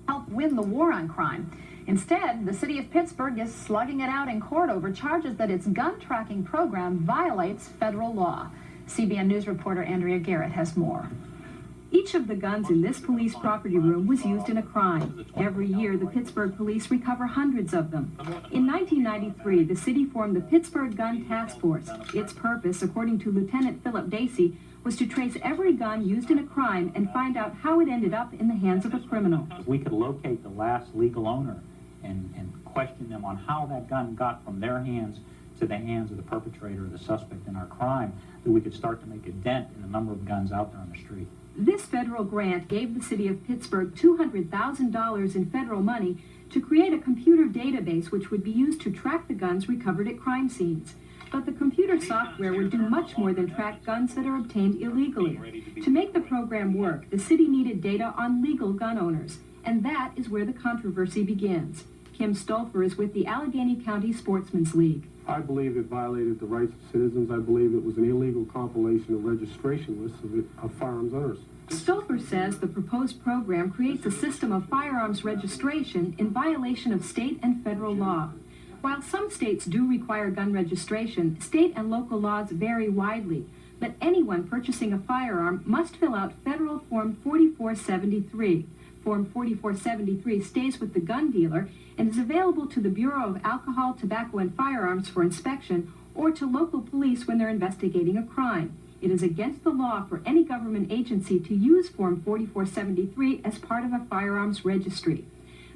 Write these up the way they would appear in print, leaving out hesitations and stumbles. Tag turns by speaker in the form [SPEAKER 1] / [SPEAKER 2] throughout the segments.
[SPEAKER 1] help win the war on crime. Instead, the city of Pittsburgh is slugging it out in court over charges that its gun tracking program violates federal law. CBN News reporter Andrea Garrett has more.
[SPEAKER 2] Each of the guns in this police property room was used in a crime. Every year, the Pittsburgh police recover hundreds of them. In 1993, the city formed the Pittsburgh Gun Task Force. Its purpose, according to Lieutenant Philip Dacey, was to trace every gun used in a crime and find out how it ended up in the hands of a criminal.
[SPEAKER 3] We could locate the last legal owner and question them on how that gun got from their hands to the hands of the perpetrator or the suspect in our crime, that we could start to make a dent in the number of guns out there on the street.
[SPEAKER 2] This federal grant gave the city of Pittsburgh $200,000 in federal money to create a computer database which would be used to track the guns recovered at crime scenes. But the computer software would do much more than track guns that are obtained illegally. To make the program work, the city needed data on legal gun owners, and that is where the controversy begins. Kim Stolfer is with the Allegheny County Sportsman's League.
[SPEAKER 4] I believe it violated the rights of citizens. I believe it was an illegal compilation of registration lists of firearms owners.
[SPEAKER 2] Stolfer says the proposed program creates a system of firearms registration in violation of state and federal law. While some states do require gun registration, state and local laws vary widely. But anyone purchasing a firearm must fill out Federal Form 4473. Form 4473 stays with the gun dealer and is available to the Bureau of Alcohol, Tobacco, and Firearms for inspection or to local police when they're investigating a crime. It is against the law for any government agency to use Form 4473 as part of a firearms registry.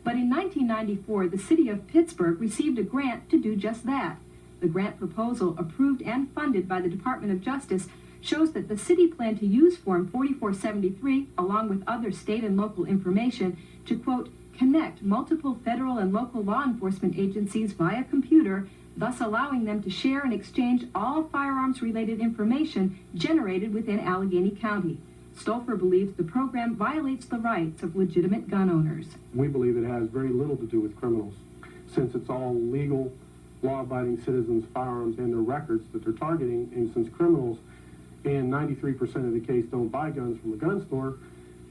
[SPEAKER 2] But in 1994, the city of Pittsburgh received a grant to do just that. The grant proposal, approved and funded by the Department of Justice, shows that the city planned to use Form 4473, along with other state and local information, to, quote, connect multiple federal and local law enforcement agencies via computer, thus allowing them to share and exchange all firearms-related information generated within Allegheny County. Stolfer believes the program violates the rights of legitimate gun owners.
[SPEAKER 4] We believe it has very little to do with criminals, since it's all legal, law-abiding citizens' firearms and their records that they're targeting, and since criminals in 93% of the case don't buy guns from a gun store,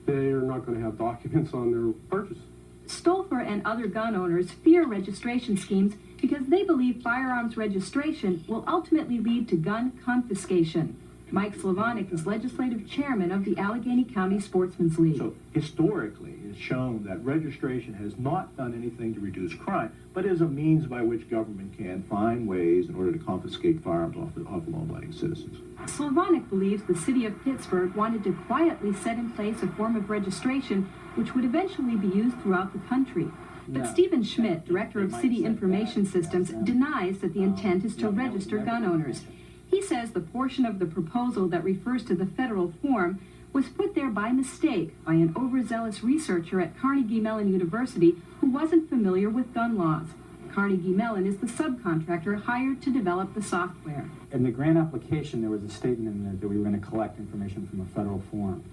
[SPEAKER 4] they're not going to have documents on their purchase.
[SPEAKER 2] Stolfer and other gun owners fear registration schemes because they believe firearms registration will ultimately lead to gun confiscation. Mike Slavonic is legislative chairman of the Allegheny County Sportsman's League.
[SPEAKER 5] So historically, it's shown that registration has not done anything to reduce crime, but is a means by which government can find ways in order to confiscate firearms off law-abiding citizens.
[SPEAKER 2] Slavonic believes the city of Pittsburgh wanted to quietly set in place a form of registration which would eventually be used throughout the country. But Stephen Schmidt, director of City Information Systems, denies that the intent is to register gun owners. He says the portion of the proposal that refers to the federal form was put there by mistake by an overzealous researcher at Carnegie Mellon University who wasn't familiar with gun laws. Carnegie Mellon is the subcontractor hired to develop the software.
[SPEAKER 3] In the grant application, there was a statement in there that we were going to collect information from a federal form.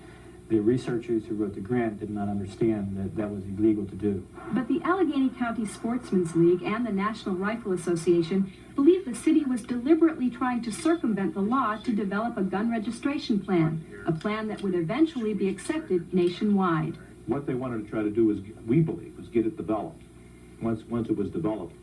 [SPEAKER 3] The researchers who wrote the grant did not understand that that was illegal to do.
[SPEAKER 2] But the Allegheny County Sportsman's League and the National Rifle Association believe the city was deliberately trying to circumvent the law to develop a gun registration plan, a plan that would eventually be accepted nationwide.
[SPEAKER 5] What they wanted to try to do was, we believe, was get it developed. Once it was developed,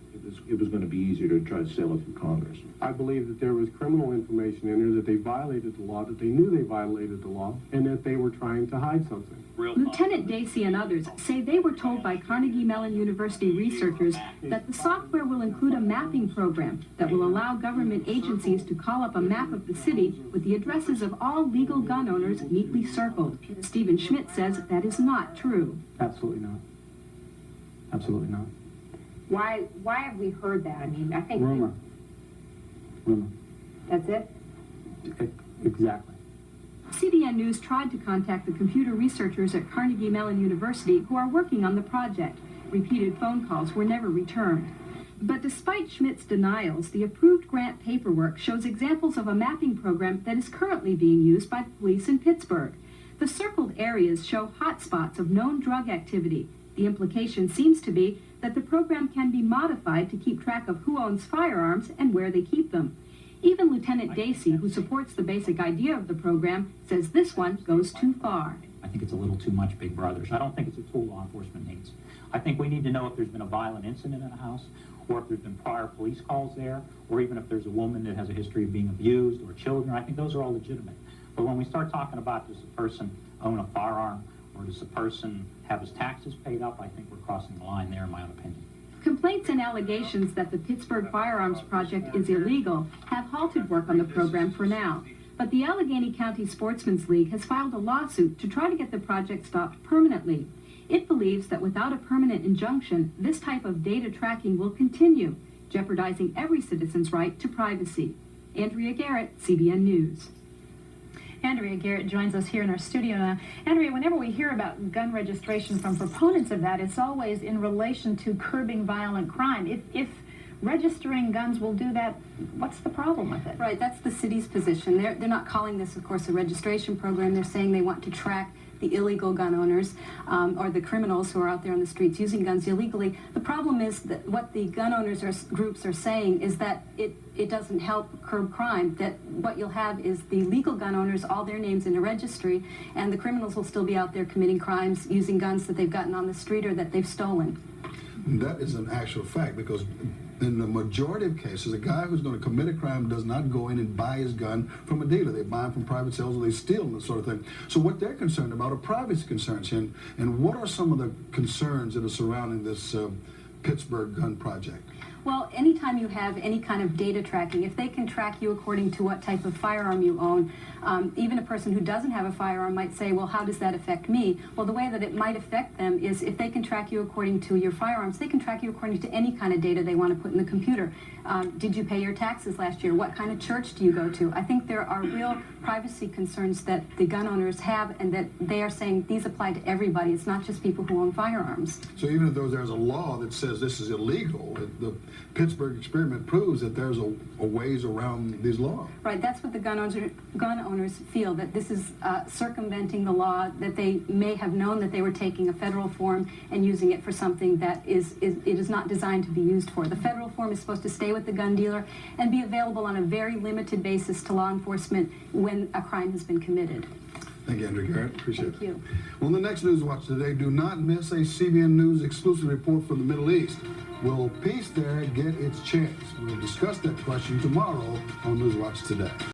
[SPEAKER 5] it was going to be easier to try to sail it through Congress.
[SPEAKER 4] I believe that there was criminal information in there, that they violated the law, that they knew they violated the law, and that they were trying to hide something.
[SPEAKER 2] Lieutenant Dacey and others say they were told by Carnegie Mellon University researchers that the software will include a mapping program that will allow government agencies to call up a map of the city with the addresses of all legal gun owners neatly circled. Stephen Schmidt says that is not true.
[SPEAKER 3] Absolutely not. Absolutely not.
[SPEAKER 6] Why have we heard that? I mean, I think...
[SPEAKER 3] Rumor.
[SPEAKER 6] That's it?
[SPEAKER 3] Exactly.
[SPEAKER 2] CBN News tried to contact the computer researchers at Carnegie Mellon University who are working on the project. Repeated phone calls were never returned. But despite Schmidt's denials, the approved grant paperwork shows examples of a mapping program that is currently being used by police in Pittsburgh. The circled areas show hotspots of known drug activity. The implication seems to be that the program can be modified to keep track of who owns firearms and where they keep them. Even Lieutenant Dacey, who supports the basic idea of the program, says this one goes too far.
[SPEAKER 3] I think it's a little too much Big Brothers. I don't think it's a tool law enforcement needs. I think we need to know if there's been a violent incident in a house, or if there's been prior police calls there, or even if there's a woman that has a history of being abused, or children. I think those are all legitimate. But when we start talking about does a person own a firearm, or does a person have his taxes paid up, I think we're crossing the line there, in my own opinion.
[SPEAKER 2] Complaints and allegations that the Pittsburgh Firearms Project is illegal have halted work on the program for now. But the Allegheny County Sportsman's League has filed a lawsuit to try to get the project stopped permanently. It believes that without a permanent injunction, this type of data tracking will continue, jeopardizing every citizen's right to privacy. Andrea Garrett, CBN News.
[SPEAKER 1] Andrea Garrett joins us here in our studio now. Andrea, whenever we hear about gun registration from proponents of that, it's always in relation to curbing violent crime. If registering guns will do that, what's the problem with it?
[SPEAKER 7] Right, that's the city's position. They're not calling this, of course, a registration program. They're saying they want to track the illegal gun owners or the criminals who are out there on the streets using guns illegally. The problem is that what the gun owners groups are saying is that it doesn't help curb crime, that what you'll have is the legal gun owners, all their names in a registry, and the criminals will still be out there committing crimes using guns that they've gotten on the street or that they've stolen.
[SPEAKER 8] That is an actual fact, because in the majority of cases, a guy who's going to commit a crime does not go in and buy his gun from a dealer. They buy them from private sales, or they steal them, that sort of thing. So what they're concerned about are privacy concerns. And what are some of the concerns that are surrounding this Pittsburgh gun project?
[SPEAKER 7] Well, anytime you have any kind of data tracking, if they can track you according to what type of firearm you own, even a person who doesn't have a firearm might say, well, how does that affect me? Well, the way that it might affect them is if they can track you according to your firearms, they can track you according to any kind of data they want to put in the computer. Did you pay your taxes last year? What kind of church do you go to? I think there are real privacy concerns that the gun owners have, and that they are saying these apply to everybody. It's not just people who own firearms.
[SPEAKER 8] So even if there's a law that says this is illegal, the Pittsburgh experiment proves that there's a ways around these laws.
[SPEAKER 7] Right, that's what the gun owners feel, that this is circumventing the law, that they may have known that they were taking a federal form and using it for something that it is not designed to be used for. The federal form is supposed to stay with the gun dealer and be available on a very limited basis to law enforcement when a crime has been committed.
[SPEAKER 8] Thank you, Andrea Garrett. Appreciate it.
[SPEAKER 7] Thank you.
[SPEAKER 8] Well, in the next News Watch today, do not miss a CBN News exclusive report from the Middle East. Will peace there get its chance? We'll discuss that question tomorrow on News Watch Today.